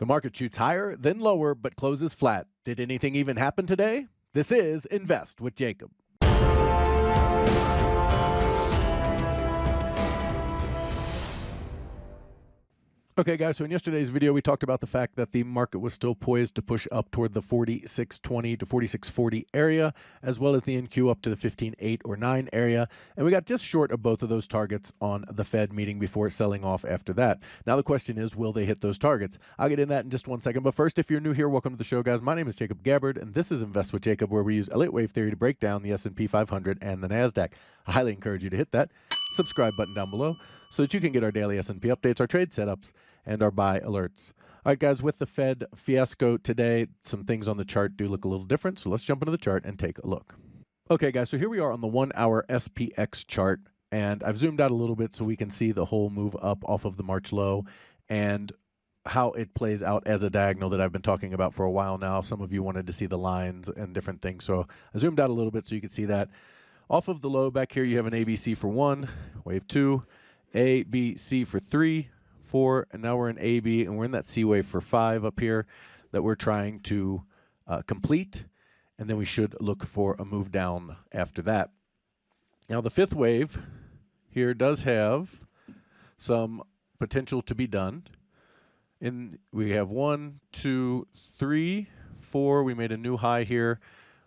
The market shoots higher, then lower, but closes flat. Did anything even happen today? This is Invest with Jacob. Okay, guys, so in yesterday's video, we talked about the fact that the market was still poised to push up toward the 4620 to 4640 area, as well as the NQ up to the 15.8 or 9 area. And we got just short of both of those targets on the Fed meeting before selling off after that. Now the question is, will they hit those targets? I'll get into that in just 1 second. But first, if you're new here, welcome to the show, guys. My name is Jacob Gabbard, and this is Invest with Jacob, where we use Elliott Wave Theory to break down the SP 500 and the NASDAQ. I highly encourage you to hit that subscribe button down below so that you can get our daily S&P updates, our trade setups, and our buy alerts. All right, guys, with the Fed fiasco today, some things on the chart do look a little different, so let's jump into the chart and take a look. Okay, guys, so here we are on the 1-hour SPX chart, and I've zoomed out a little bit so we can see the whole move up off of the March low and how it plays out as a diagonal that I've been talking about for a while now. Some of you wanted to see the lines and different things, so I zoomed out a little bit so you can see that. Off of the low back here, you have an ABC for 1, wave 2, A, B, C for 3, 4, and now we're in AB, and we're in that C wave for 5 up here that we're trying to complete, and then we should look for a move down after that. Now the 5th wave here does have some potential to be done. We have 1, 2, 3, 4. We made a new high here,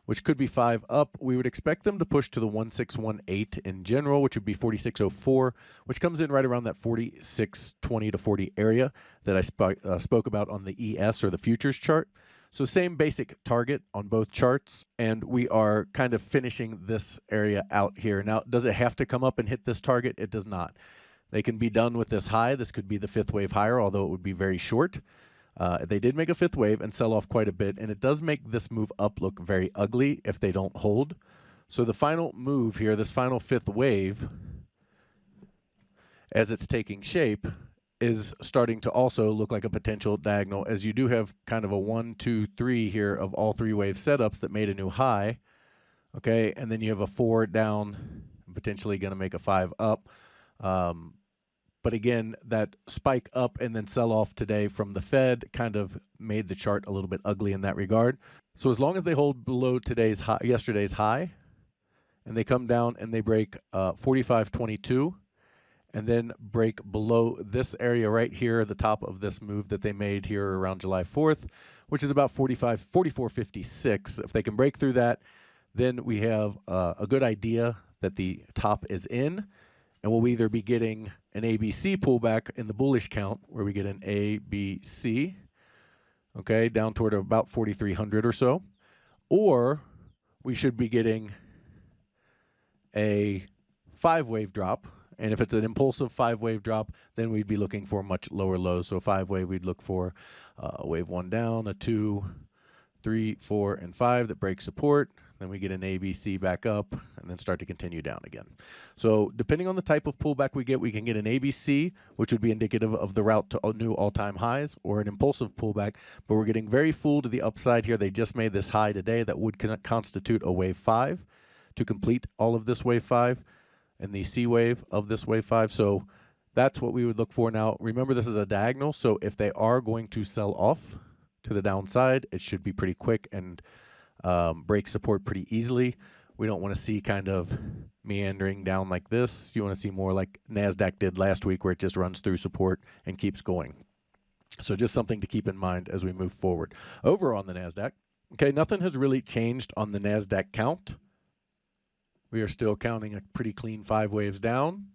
which could be 5 up. We would expect them to push to the 1618 in general, which would be 4604, which comes in right around that 4620 to 40 area that I spoke about on the ES or the futures chart. So same basic target on both charts, and we are kind of finishing this area out here. Now, does it have to come up and hit this target? It does not. They can be done with this high. This could be the 5th wave higher, although it would be very short. They did make a 5th wave and sell off quite a bit, and it does make this move up look very ugly if they don't hold. So the final move here, this final 5th wave, as it's taking shape, is starting to also look like a potential diagonal, as you do have kind of a 1, 2, 3 here of all 3 wave setups that made a new high. Okay, and then you have a 4 down, potentially going to make a 5 up. But again, that spike up and then sell off today from the Fed kind of made the chart a little bit ugly in that regard. So as long as they hold below yesterday's high, and they come down and they break 45.22, and then break below this area right here, the top of this move that they made here around July 4th, which is about 44.56. If they can break through that, then we have a good idea that the top is in. And we'll either be getting an ABC pullback in the bullish count, where we get an ABC, okay, down toward about 4,300 or so, or we should be getting a 5-wave drop. And if it's an impulsive 5-wave drop, then we'd be looking for much lower lows. So 5-wave, we'd look for a wave 1 down, a 2, 3, 4, and 5 that breaks support. Then we get an ABC back up and then start to continue down again. So depending on the type of pullback we can get an ABC, which would be indicative of the route to new all-time highs, or an impulsive pullback. But we're getting very full to the upside here. They just made this high today that would constitute a wave 5 to complete all of this wave 5 and the C wave of this wave 5. So that's what we would look for. Now, remember, this is a diagonal, so if they are going to sell off to the downside, it should be pretty quick and break support pretty easily. We don't want to see kind of meandering down like this. You want to see more like NASDAQ did last week, where it just runs through support and keeps going. So just something to keep in mind as we move forward. Over on the NASDAQ, okay, nothing has really changed on the NASDAQ count. We are still counting a pretty clean 5 waves down,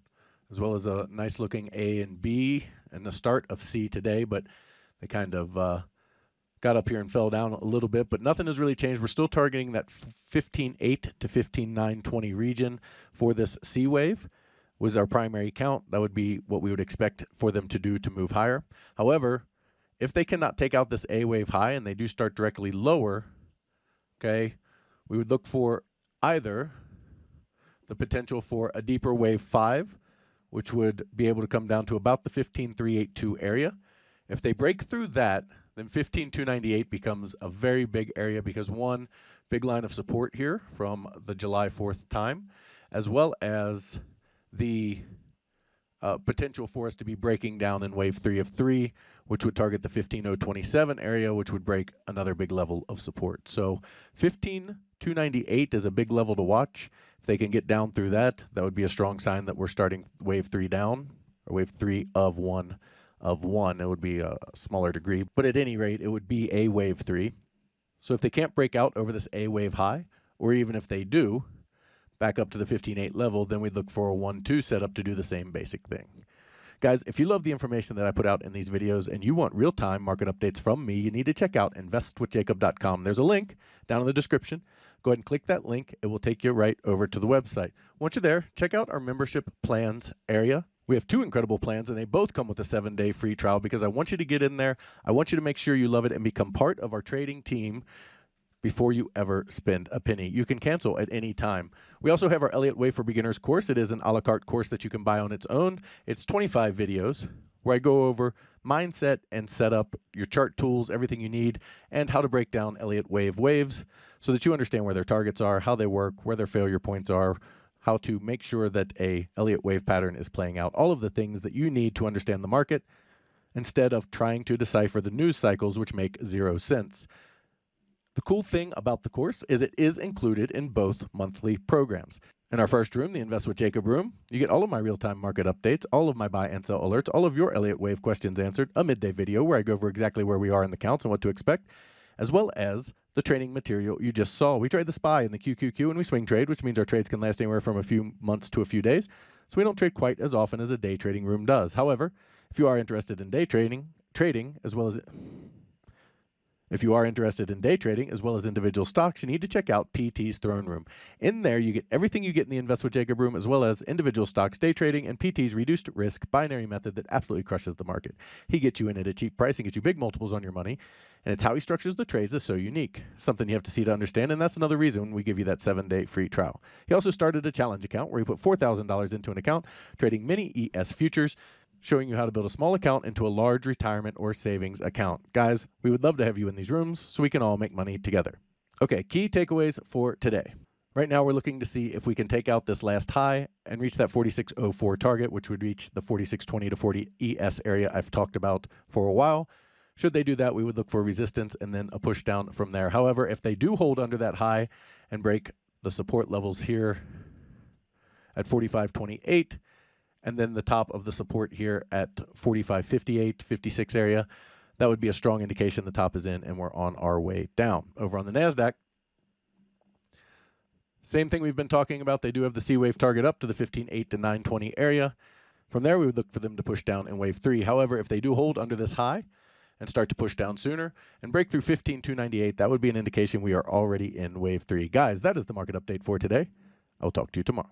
as well as a nice looking A and B and the start of C today, but they kind of got up here and fell down a little bit, but nothing has really changed. We're still targeting that 15.8 to 15.920 region for this C wave. Was our primary count. That would be what we would expect for them to do to move higher. However, if they cannot take out this A wave high and they do start directly lower, okay, we would look for either the potential for a deeper wave 5, which would be able to come down to about the 15.382 area. If they break through that, then 15.298 becomes a very big area, because one, big line of support here from the July 4th time, as well as the potential for us to be breaking down in wave 3 of 3, which would target the 15027 area, which would break another big level of support. So 15298 is a big level to watch. If they can get down through that, that would be a strong sign that we're starting wave 3 down, or wave 3 of 1 of 1. It would be a smaller degree, but at any rate, it would be a wave 3. So if they can't break out over this A wave high, or even if they do, back up to the 15.8 level, then we'd look for a 1-2 setup to do the same basic thing. Guys, if you love the information that I put out in these videos and you want real-time market updates from me, you need to check out investwithjacob.com. There's a link down in the description. Go ahead and click that link. It will take you right over to the website. Once you're there, check out our membership plans area. We have 2 incredible plans, and they both come with a 7-day free trial because I want you to get in there. I want you to make sure you love it and become part of our trading team before you ever spend a penny. You can cancel at any time. We also have our Elliott Wave for Beginners course. It is an a la carte course that you can buy on its own. It's 25 videos where I go over mindset and setup, your chart tools, everything you need, and how to break down Elliott Wave waves so that you understand where their targets are, how they work, where their failure points are, how to make sure that a Elliott Wave pattern is playing out, all of the things that you need to understand the market instead of trying to decipher the news cycles, which make 0 sense. The cool thing about the course is it is included in both monthly programs. In our first room, the Invest with Jacob room, you get all of my real-time market updates, all of my buy and sell alerts, all of your Elliott Wave questions answered, a midday video where I go over exactly where we are in the counts and what to expect, as well as the training material you just saw. We trade the SPY and the QQQ and we swing trade, which means our trades can last anywhere from a few months to a few days. So we don't trade quite as often as a day trading room does. However, if you are interested in day trading as well as individual stocks, you need to check out PT's Throne Room. In there, you get everything you get in the Invest with Jacob room, as well as individual stocks, day trading, and PT's reduced risk binary method that absolutely crushes the market. He gets you in at a cheap price and gets you big multiples on your money, and it's how he structures the trades that's so unique. Something you have to see to understand, and that's another reason we give you that 7-day free trial. He also started a challenge account where he put $4,000 into an account, trading mini ES futures, showing you how to build a small account into a large retirement or savings account. Guys, we would love to have you in these rooms so we can all make money together. Okay, key takeaways for today. Right now, we're looking to see if we can take out this last high and reach that 4604 target, which would reach the 4620 to 40 ES area I've talked about for a while. Should they do that, we would look for resistance and then a push down from there. However, if they do hold under that high and break the support levels here at 4528, and then the top of the support here at 45.58, 56 area, that would be a strong indication the top is in and we're on our way down. Over on the NASDAQ, same thing we've been talking about. They do have the C wave target up to the 15.8 to 920 area. From there, we would look for them to push down in wave 3. However, if they do hold under this high and start to push down sooner and break through 15.298, that would be an indication we are already in wave 3. Guys, that is the market update for today. I'll talk to you tomorrow.